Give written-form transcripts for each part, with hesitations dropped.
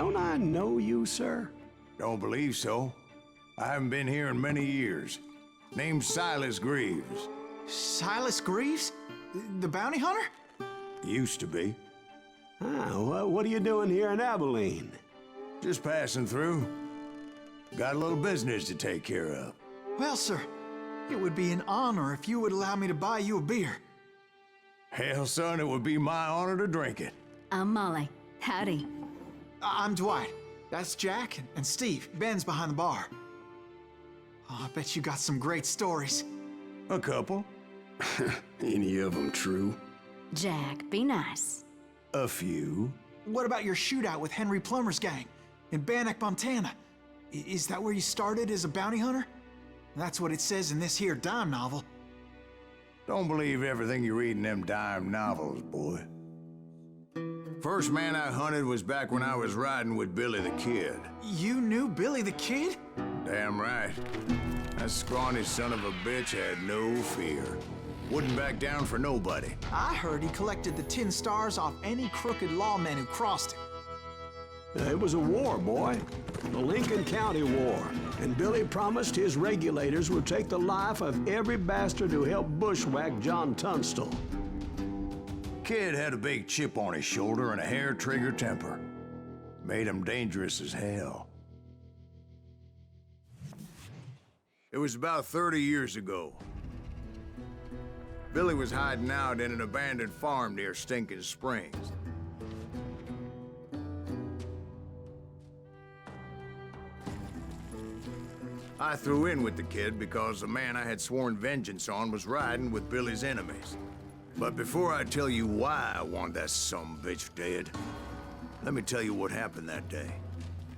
Don't I know you, sir? Don't believe so. I haven't been here in many years. Name's Silas Greaves. Silas Greaves? The bounty hunter? Used to be. Ah, what are you doing here in Abilene? Just passing through. Got a little business to take care of. Well, sir, it would be an honor if you would allow me to buy you a beer. Hell, son, it would be my honor to drink it. I'm Molly. Howdy. I'm Dwight. That's Jack and Steve. Ben's behind the bar. Oh, I bet you got some great stories. A couple. Any of them true? Jack, be nice. A few. What about your shootout with Henry Plummer's gang in Bannock, Montana? Is that where you started as a bounty hunter? That's what it says in this here dime novel. Don't believe everything you read in them dime novels, boy. First man I hunted was back when I was riding with Billy the Kid. You knew Billy the Kid? Damn right. That scrawny son of a bitch had no fear. Wouldn't back down for nobody. I heard he collected the 10 stars off any crooked lawmen who crossed him. It was a war, boy. The Lincoln County War. And Billy promised his regulators would take the life of every bastard who helped bushwhack John Tunstall. Kid had a big chip on his shoulder and a hair-trigger temper. Made him dangerous as hell. It was about 30 years ago. Billy was hiding out in an abandoned farm near Stinking Springs. I threw in with the kid because the man I had sworn vengeance on was riding with Billy's enemies. But before I tell you why I want that sumbitch dead, let me tell you what happened that day.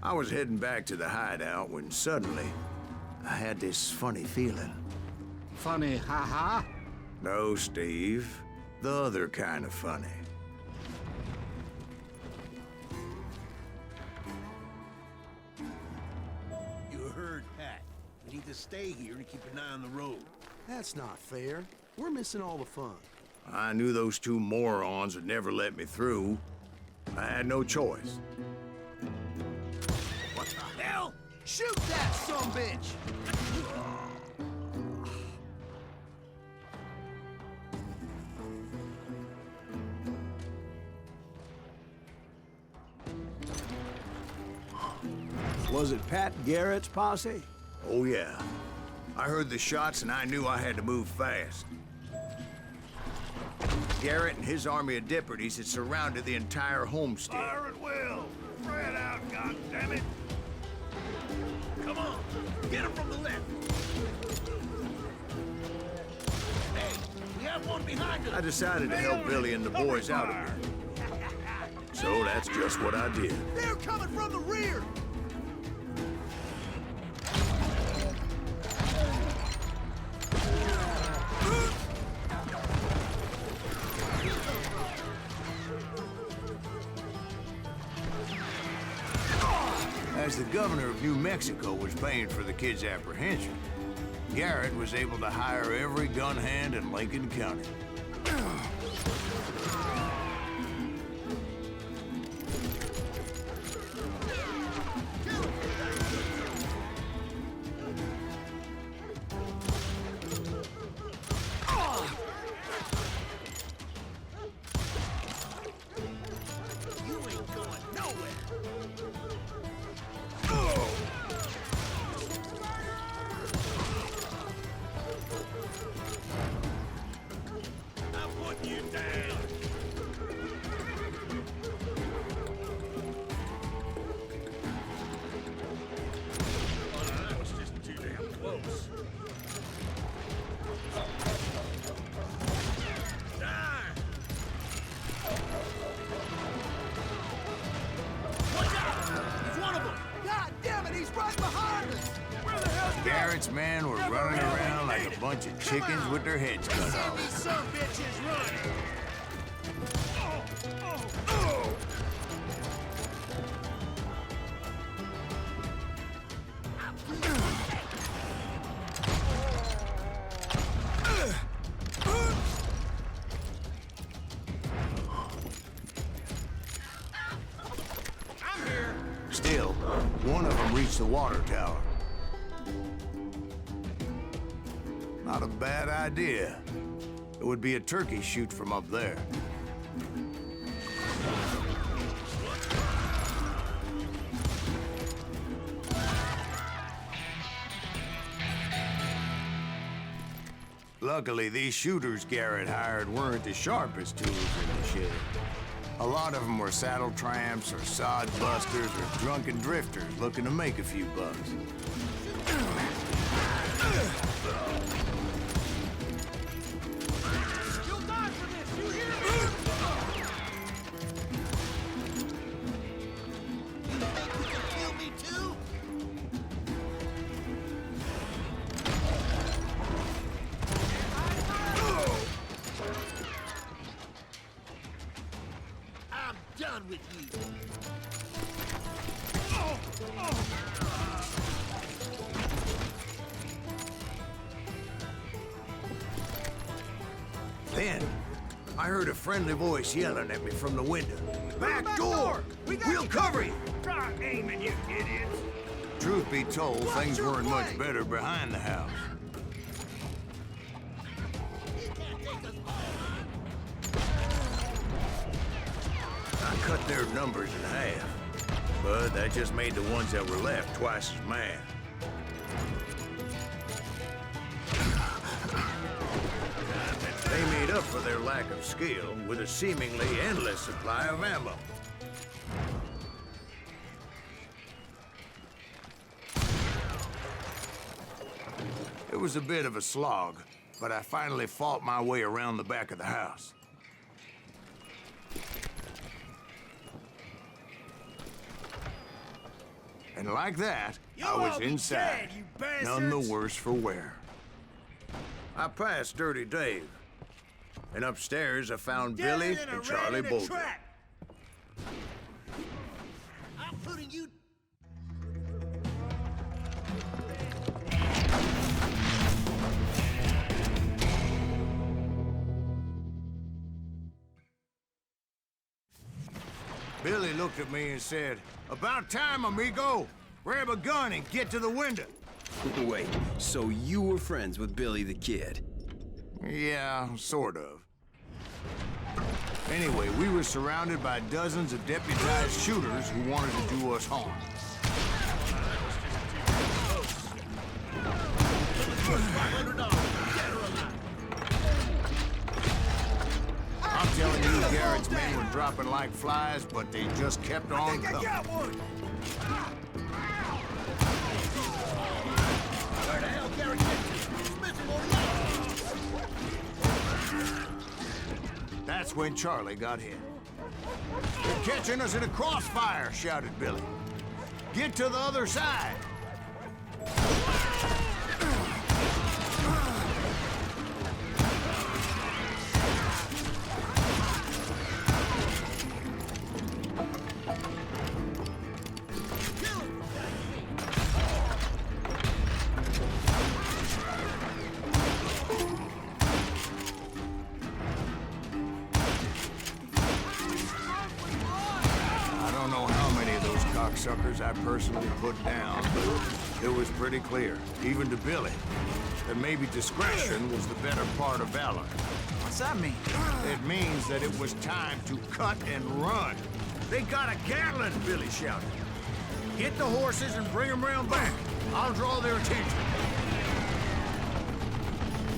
I was heading back to the hideout when suddenly I had this funny feeling. Funny, ha-ha? No, Steve. The other kind of funny. You heard Pat. We need to stay here and keep an eye on the road. That's not fair. We're missing all the fun. I knew those two morons would never let me through. I had no choice. What the hell? Shoot that sumbitch! Was it Pat Garrett's posse? Oh, yeah. I heard the shots and I knew I had to move fast. Garrett and his army of deputies had surrounded the entire homestead. Fire at will! Spread out, goddammit! Come on! Get him from the left! Hey, we have one behind us! I decided to help Billy and the boys out of here. So that's just what I did. They're coming from the rear! As the governor of New Mexico was paying for the kid's apprehension, Garrett was able to hire every gun hand in Lincoln County. You ain't going nowhere! I'm putting you down! Oh, no, that was just too damn close. Die! Watch out! He's one of them! God damn it, he's right behind us! Where the hell's Garrett's men were running around like a bunch of chickens with their heads cut See off. these son bitches run! I'm here! Still, one of them reached the water tower. Not a bad idea. It would be a turkey shoot from up there. Luckily, these shooters Garrett hired weren't the sharpest tools in the shed. A lot of them were saddle tramps or sod busters or drunken drifters looking to make a few bucks. You'll die for this, you hear me? You think you can kill me too? I'm done with you. Then, I heard a friendly voice yelling at me from the window. Back door! We'll cover you! Try aiming, you idiots. Truth be told, things weren't much better behind the house. I cut their numbers in half, but that just made the ones that were left twice as mad. They made up for their lack of skill with a seemingly endless supply of ammo. It was a bit of a slog, but I finally fought my way around the back of the house. And like that, I was inside, none the worse for wear. I passed Dirty Dave, and upstairs I found Billy and Charlie Bolger. I'm putting you. Billy looked at me and said, "About time, amigo. Grab a gun and get to the window." Wait, so you were friends with Billy the Kid? Yeah, sort of. Anyway, we were surrounded by dozens of deputized shooters who wanted to do us harm. I'm telling you, Garrett's men were dropping like flies, but they just kept on coming. Where the hell Garrett get to? He's missing more legs. That's when Charlie got hit. "They're catching us in a crossfire," shouted Billy. "Get to the other side." Suckers I personally put down, but it was pretty clear, even to Billy, that maybe discretion was the better part of valor. What's that mean? It means that it was time to cut and run. "They got a Gatling," Billy shouted. "Get the horses and bring them round back. I'll draw their attention."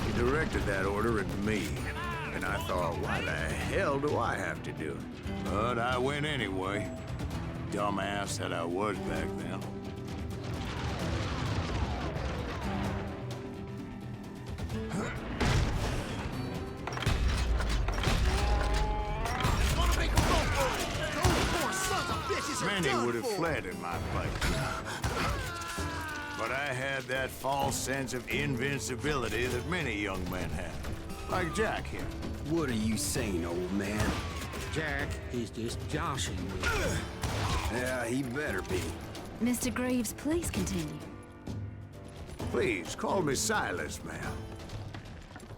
He directed that order at me, and I thought, why the hell do I have to do it? But I went anyway. Dumbass that I was back then. Many would have fled in my place. But I had that false sense of invincibility that many young men have. Like Jack here. What are you saying, old man? Jack, he's just joshing me. Yeah, he better be. Mr. Greaves, please continue. Please, call me Silas, ma'am.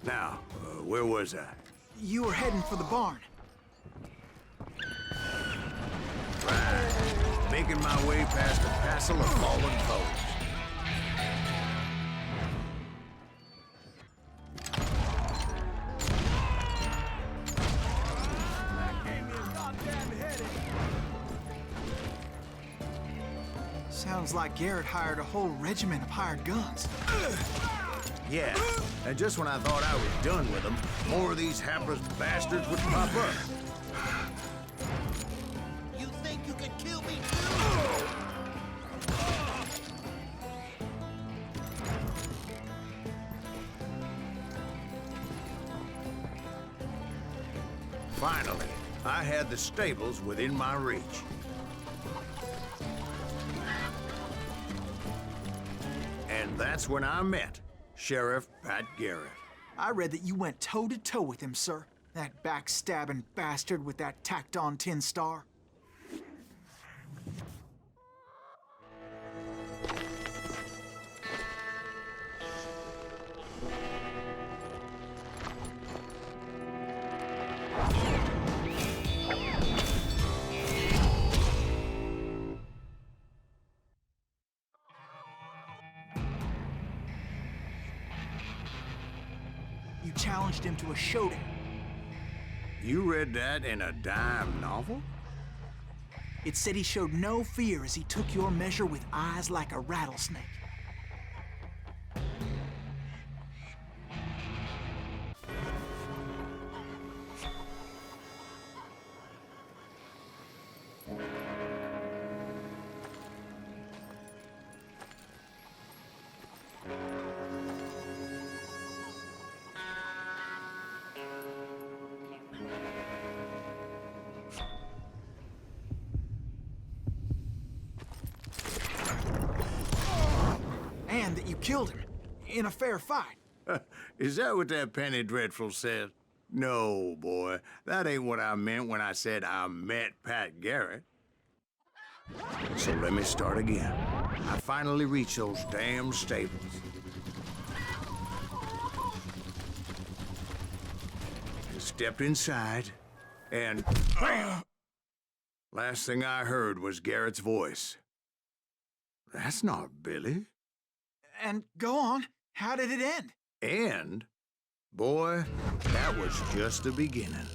Now, where was I? You were heading for the barn. Right. making my way past a passel of fallen foes. Sounds like Garrett hired a whole regiment of hired guns. Yeah, and just when I thought I was done with them, more of these hapless bastards would pop up. You think you can kill me too? Finally, I had the stables within my reach. And that's when I met Sheriff Pat Garrett. I read that you went toe-to-toe with him, sir. That backstabbing bastard with that tacked-on tin star. You challenged him to a showdown. You read that in a dime novel? It said he showed no fear as he took your measure with eyes like a rattlesnake. And that you killed him in a fair fight. Is that what that Penny Dreadful said? No, boy. That ain't what I meant when I said I met Pat Garrett. So let me start again. I finally reached those damn stables. And stepped inside, and last thing I heard was Garrett's voice. That's not Billy. And go on, how did it end? And, boy, that was just the beginning.